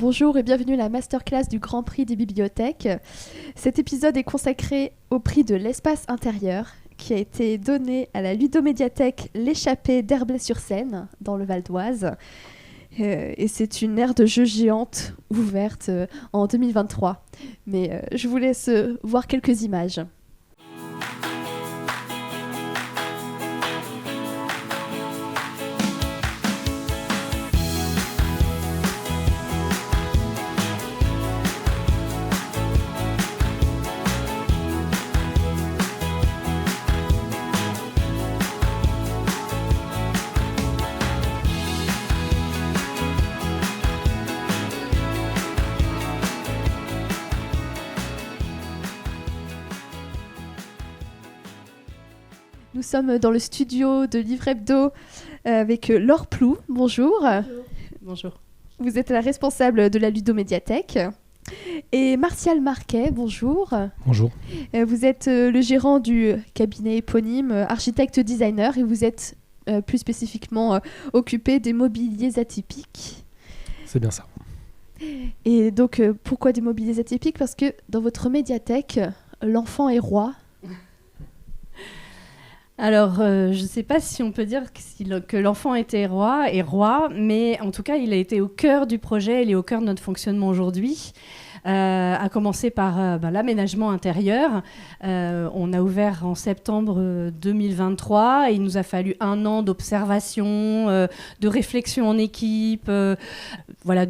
Bonjour et bienvenue à la masterclass du Grand Prix des bibliothèques. Cet épisode est consacré au prix de l'espace intérieur qui a été donné à la ludomédiathèque L'Échappée d'Herblay-sur-Seine dans le Val d'Oise. Et c'est une aire de jeux géante ouverte en 2023. Mais je vous laisse voir quelques images. Nous sommes dans le studio de Livre Hebdo avec Laure Ploux. Bonjour. Bonjour. Vous êtes la responsable de la ludomédiathèque. Et Martial Marquet, bonjour. Bonjour. Vous êtes le gérant du cabinet éponyme architecte designer et vous êtes plus spécifiquement occupé des mobiliers atypiques. C'est bien ça. Et donc pourquoi des mobiliers atypiques ? Parce que dans votre médiathèque, l'enfant est roi. Alors, je ne sais pas si on peut dire que l'enfant était roi, mais en tout cas, il a été au cœur du projet, il est au cœur de notre fonctionnement aujourd'hui. À commencer par l'aménagement intérieur. On a ouvert en septembre 2023 et il nous a fallu 1 an d'observation, de réflexion en équipe, de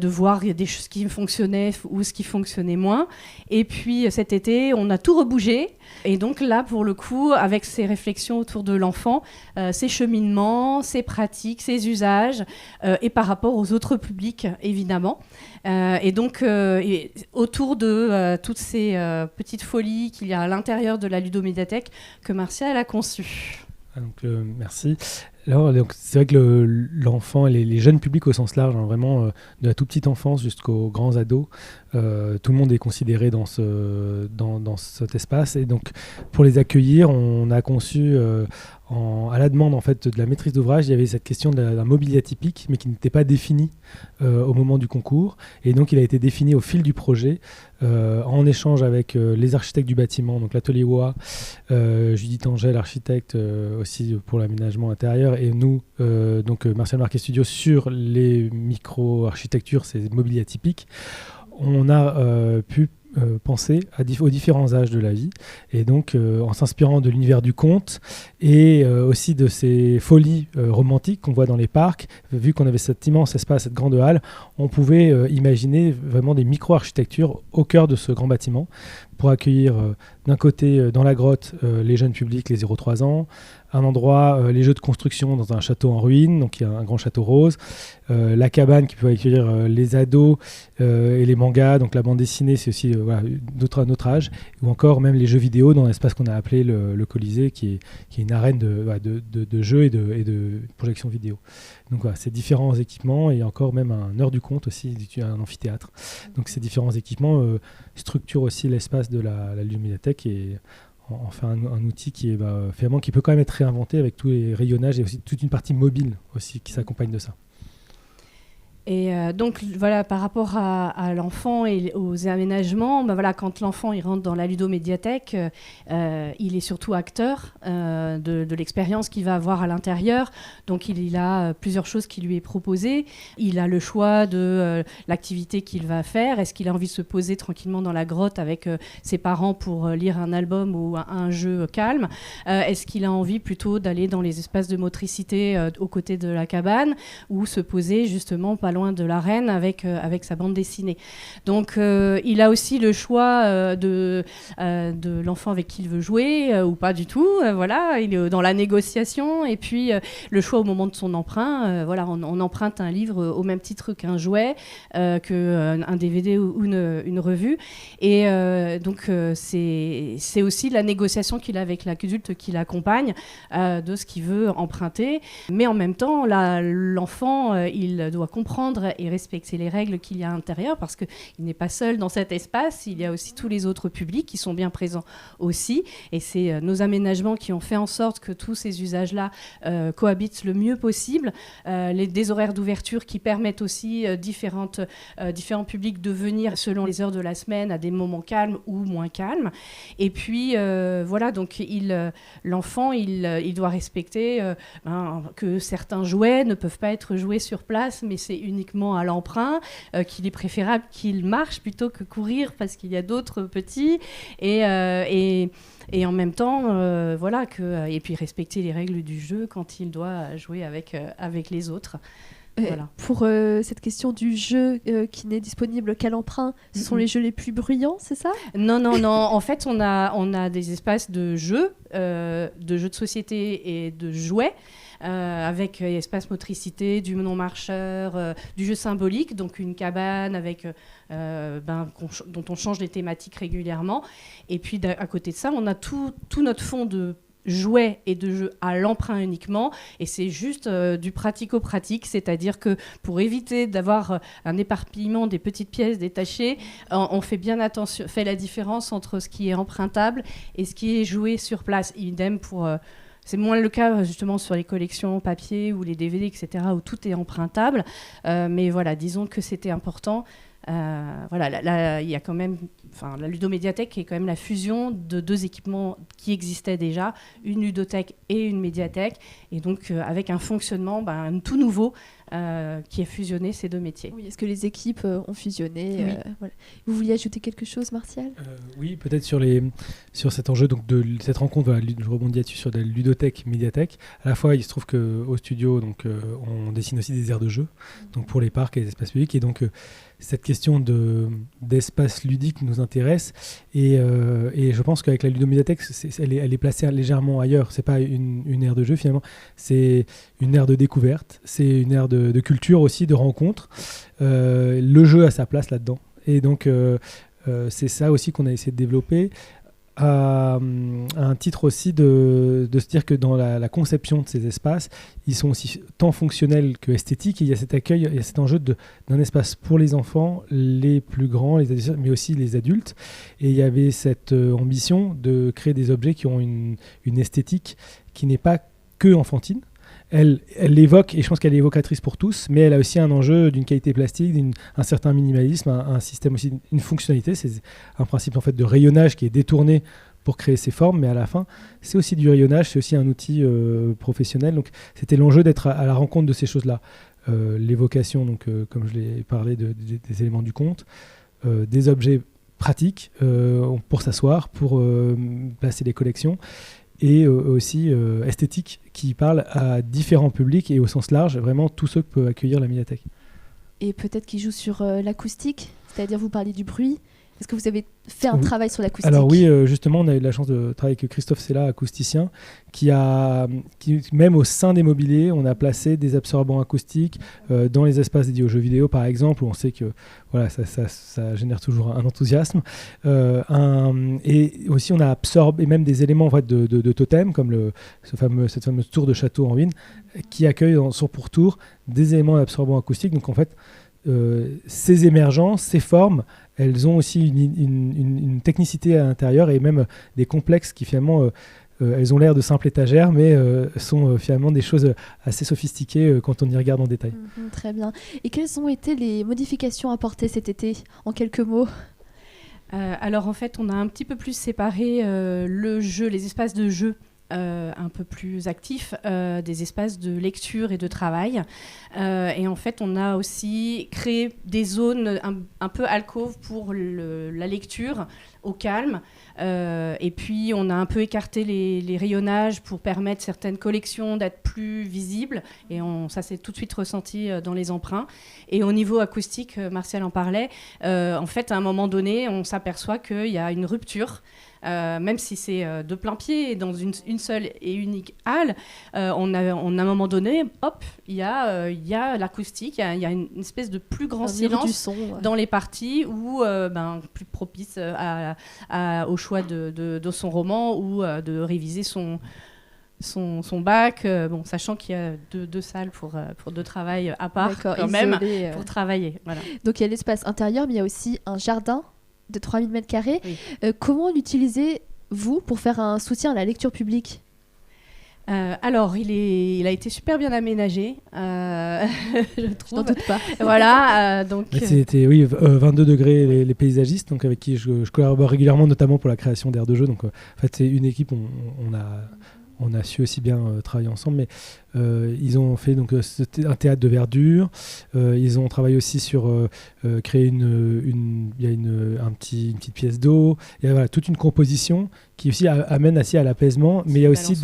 voir il y a des choses qui fonctionnaient ou ce qui fonctionnait moins. Et puis cet été, on a tout rebougé. Et donc là, pour le coup, avec ces réflexions autour de l'enfant, ses cheminements, ses pratiques, ses usages, et par rapport aux autres publics, évidemment. Et donc, autour de toutes ces petites folies qu'il y a à l'intérieur de la ludomédiathèque que Martial a conçues. Merci. Alors, donc, c'est vrai que l'enfant et les jeunes publics au sens large, vraiment de la toute petite enfance jusqu'aux grands ados, tout le monde est considéré dans cet espace. Et donc, pour les accueillir, on a conçu, à la demande en fait, de la maîtrise d'ouvrage, il y avait cette question d'un mobilier atypique, mais qui n'était pas défini au moment du concours. Et donc, il a été défini au fil du projet, en échange avec les architectes du bâtiment, donc l'atelier OA, Judith Angèle, architecte aussi pour l'aménagement intérieur, et nous, Martial Marquet Studio, sur les micro-architectures, ces mobiliers atypiques. On a pu penser aux différents âges de la vie, et donc en s'inspirant de l'univers du conte et aussi de ces folies romantiques qu'on voit dans les parcs. Vu qu'on avait cet immense espace, cette grande halle, on pouvait imaginer vraiment des micro-architectures au cœur de ce grand bâtiment pour accueillir d'un côté dans la grotte les jeunes publics, les 0-3 ans, un endroit, les jeux de construction dans un château en ruine, donc il y a un grand château rose, la cabane qui peut accueillir les ados et les mangas, donc la bande dessinée, c'est aussi notre âge, ou encore même les jeux vidéo dans l'espace qu'on a appelé le Colisée, qui est une arène de jeux et de projection vidéo. Donc voilà, ces différents équipements, et encore même un heure du conte aussi, un amphithéâtre. Donc ces différents équipements structurent aussi l'espace de la ludomédiathèque et en fait un outil qui est finalement qui peut quand même être réinventé avec tous les rayonnages et aussi toute une partie mobile aussi qui s'accompagne de ça. Et donc voilà, par rapport à l'enfant et aux aménagements, quand l'enfant il rentre dans la ludomédiathèque, il est surtout acteur de l'expérience qu'il va avoir à l'intérieur. Donc il a plusieurs choses qui lui est proposées. Il a le choix de l'activité qu'il va faire. Est-ce qu'il a envie de se poser tranquillement dans la grotte avec ses parents pour lire un album ou un jeu calme ? Est-ce qu'il a envie plutôt d'aller dans les espaces de motricité aux côtés de la cabane, ou se poser justement pas loin de l'arène avec sa bande dessinée. Donc il a aussi le choix de l'enfant avec qui il veut jouer ou pas du tout. Il est dans la négociation, et puis le choix au moment de son emprunt. On emprunte un livre au même titre qu'un jouet, qu'un DVD ou une revue. Et donc c'est aussi la négociation qu'il a avec l'adulte qui l'accompagne de ce qu'il veut emprunter. Mais en même temps, l'enfant, il doit comprendre comprendre et respecter les règles qu'il y a à l'intérieur, parce qu'il n'est pas seul dans cet espace, il y a aussi tous les autres publics qui sont bien présents aussi, et c'est nos aménagements qui ont fait en sorte que tous ces usages-là cohabitent le mieux possible, des horaires d'ouverture qui permettent aussi différents publics de venir selon les heures de la semaine à des moments calmes ou moins calmes, et puis voilà, donc l'enfant il doit respecter que certains jouets ne peuvent pas être joués sur place, mais c'est uniquement à l'emprunt, qu'il est préférable qu'il marche plutôt que courir parce qu'il y a d'autres petits, et en même temps, et puis respecter les règles du jeu quand il doit jouer avec les autres. Voilà. Pour cette question du jeu qui n'est disponible qu'à l'emprunt, ce sont les jeux les plus bruyants, c'est ça ? Non. En fait, on a des espaces de jeux de société et de jouets. Avec espace motricité, du non-marcheur, du jeu symbolique, donc une cabane avec, dont on change les thématiques régulièrement. Et puis à côté de ça, on a tout notre fond de jouets et de jeux à l'emprunt uniquement, et c'est juste du pratico-pratique, c'est-à-dire que pour éviter d'avoir un éparpillement des petites pièces détachées, on fait bien attention, fait la différence entre ce qui est empruntable et ce qui est joué sur place. Idem pour... c'est moins le cas justement sur les collections papier ou les DVD, etc., où tout est empruntable. Mais voilà, disons que c'était important. Voilà, il y a quand même, la ludomédiathèque est quand même la fusion de deux équipements qui existaient déjà, une ludothèque et une médiathèque, et donc avec un fonctionnement tout nouveau qui a fusionné ces deux métiers. Oui, est-ce que les équipes ont fusionné Oui. Voilà. Vous vouliez ajouter quelque chose, Martial ? Oui, peut-être sur cet enjeu donc, de cette rencontre, voilà, je rebondis là-dessus sur la ludothèque, médiathèque. À la fois, il se trouve qu'au studio, donc, on dessine aussi des aires de jeu, donc pour les parcs et les espaces publics, et donc cette question d'espace ludique nous intéresse, et je pense qu'avec la ludomédiathèque, elle est placée légèrement ailleurs. C'est pas une aire de jeu finalement, c'est une aire de découverte, c'est une aire de culture aussi, de rencontre. Le jeu a sa place là-dedans, et donc c'est ça aussi qu'on a essayé de développer. À un titre aussi de se dire que dans la conception de ces espaces, ils sont aussi tant fonctionnels que esthétiques, et il y a cet accueil, il y a cet enjeu d'un espace pour les enfants, les plus grands, les adultes, mais aussi les adultes, et il y avait cette ambition de créer des objets qui ont une esthétique qui n'est pas que enfantine. Elle l'évoque, et je pense qu'elle est évocatrice pour tous, mais elle a aussi un enjeu d'une qualité plastique, un certain minimalisme, un système aussi, une fonctionnalité. C'est un principe en fait de rayonnage qui est détourné pour créer ces formes, mais à la fin, c'est aussi du rayonnage, c'est aussi un outil professionnel. Donc c'était l'enjeu d'être à la rencontre de ces choses-là. L'évocation, donc, comme je l'ai parlé, des éléments du conte, des objets pratiques pour s'asseoir, pour placer des collections, et aussi esthétique, qui parle à différents publics et au sens large, vraiment tous ceux que peut accueillir la médiathèque. Et peut-être qu'il joue sur l'acoustique, c'est-à-dire vous parliez du bruit. Est-ce que vous avez fait un travail sur l'acoustique ? Alors oui, justement, on a eu la chance de travailler avec Christophe Sella, acousticien, qui même au sein des mobiliers, on a placé des absorbants acoustiques dans les espaces dédiés aux jeux vidéo, par exemple, où on sait que voilà, ça génère toujours un enthousiasme. Et aussi, on a absorbé même des éléments en fait, de totem, comme cette fameuse tour de château en ruine, qui accueille pour tour des éléments d'absorbants acoustiques. Donc en fait, ces émergences, ces formes, elles ont aussi une technicité à l'intérieur, et même des complexes qui finalement, elles ont l'air de simples étagères, mais sont finalement des choses assez sophistiquées quand on y regarde en détail. Très bien. Et quelles ont été les modifications apportées cet été, en quelques mots ? Alors en fait, on a un petit peu plus séparé le jeu, les espaces de jeu, un peu plus actifs, des espaces de lecture et de travail. Et en fait, on a aussi créé des zones un peu alcôve pour la lecture au calme. Et puis, on a un peu écarté les rayonnages pour permettre certaines collections d'être plus visibles. Et ça s'est tout de suite ressenti dans les emprunts. Et au niveau acoustique, Martial en parlait, en fait, à un moment donné, on s'aperçoit qu'il y a une rupture. Même si c'est de plein pied dans une seule et unique halle, on a à un moment donné, hop, il y a l'acoustique, il y a une espèce de plus grand silence dans les parties où plus propice au choix de son roman ou de réviser son bac, sachant qu'il y a deux salles pour deux travail à part quand même pour travailler. Voilà. Donc il y a l'espace intérieur, mais il y a aussi un jardin de 3000 m². Oui. Comment l'utilisez-vous pour faire un soutien à la lecture publique ? Alors, il a été super bien aménagé, je trouve. Je n'en doute pas. Voilà, donc... C'était 22 degrés les paysagistes, donc avec qui je collabore régulièrement, notamment pour la création d'aires de jeu. Donc, en fait, c'est une équipe, on a su aussi bien travailler ensemble, mais ils ont fait donc, un théâtre de verdure. Ils ont travaillé aussi sur créer une petite pièce d'eau. Il y a voilà, toute une composition qui aussi amène assez à l'apaisement, mais il y a aussi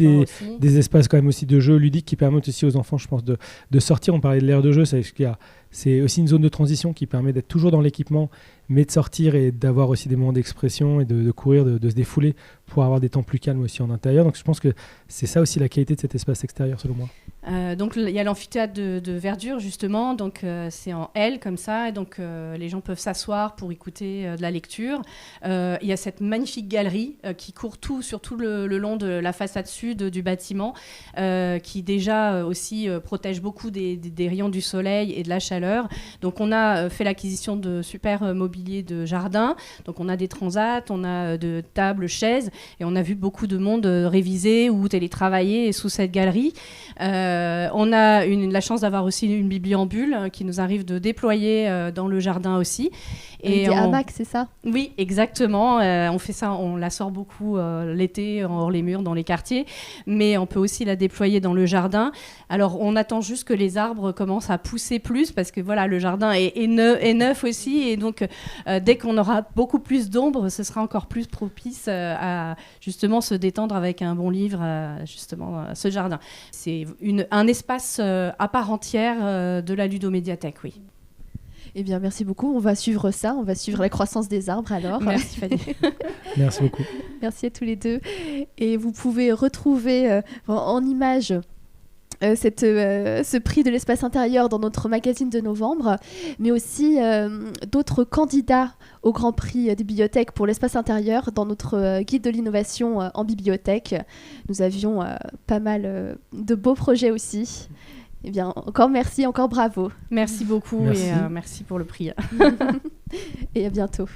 des espaces quand même aussi de jeux ludiques qui permettent aussi aux enfants, je pense, de sortir. On parlait de l'aire de jeu, c'est aussi une zone de transition qui permet d'être toujours dans l'équipement, mais de sortir et d'avoir aussi des moments d'expression et de courir, de se défouler pour avoir des temps plus calmes aussi en intérieur. Donc je pense que c'est ça aussi la qualité de cet espace extérieur selon moi. Donc il y a l'amphithéâtre de verdure justement, donc c'est en L comme ça, et donc les gens peuvent s'asseoir pour écouter de la lecture. Il y a cette magnifique galerie qui court sur tout le long de la façade sud du bâtiment, qui déjà aussi protège beaucoup des rayons du soleil et de la chaleur. Donc on a fait l'acquisition de super mobilier de jardin, donc on a des transats, on a de tables, chaises, et on a vu beaucoup de monde réviser ou télétravailler sous cette galerie. On a la chance d'avoir aussi une bibliambule qui nous arrive de déployer dans le jardin aussi. Et des hamacs, c'est ça ? Oui, exactement. On fait ça, on la sort beaucoup l'été hors les murs dans les quartiers, mais on peut aussi la déployer dans le jardin. Alors, on attend juste que les arbres commencent à pousser plus parce que voilà, le jardin est neuf aussi, et donc dès qu'on aura beaucoup plus d'ombre, ce sera encore plus propice à justement se détendre avec un bon livre, justement ce jardin. C'est un espace à part entière de la ludomédiathèque, oui. Eh bien, merci beaucoup. On va suivre ça. On va suivre la croissance des arbres alors. Merci Fanny. Merci beaucoup. Merci à tous les deux. Et vous pouvez retrouver en images ce prix de l'espace intérieur dans notre magazine de novembre, mais aussi d'autres candidats au Grand Prix des bibliothèques pour l'espace intérieur dans notre guide de l'innovation en bibliothèque. Nous avions pas mal de beaux projets aussi. Eh bien, encore merci, encore bravo. Merci beaucoup. Merci. Et merci pour le prix. Et à bientôt.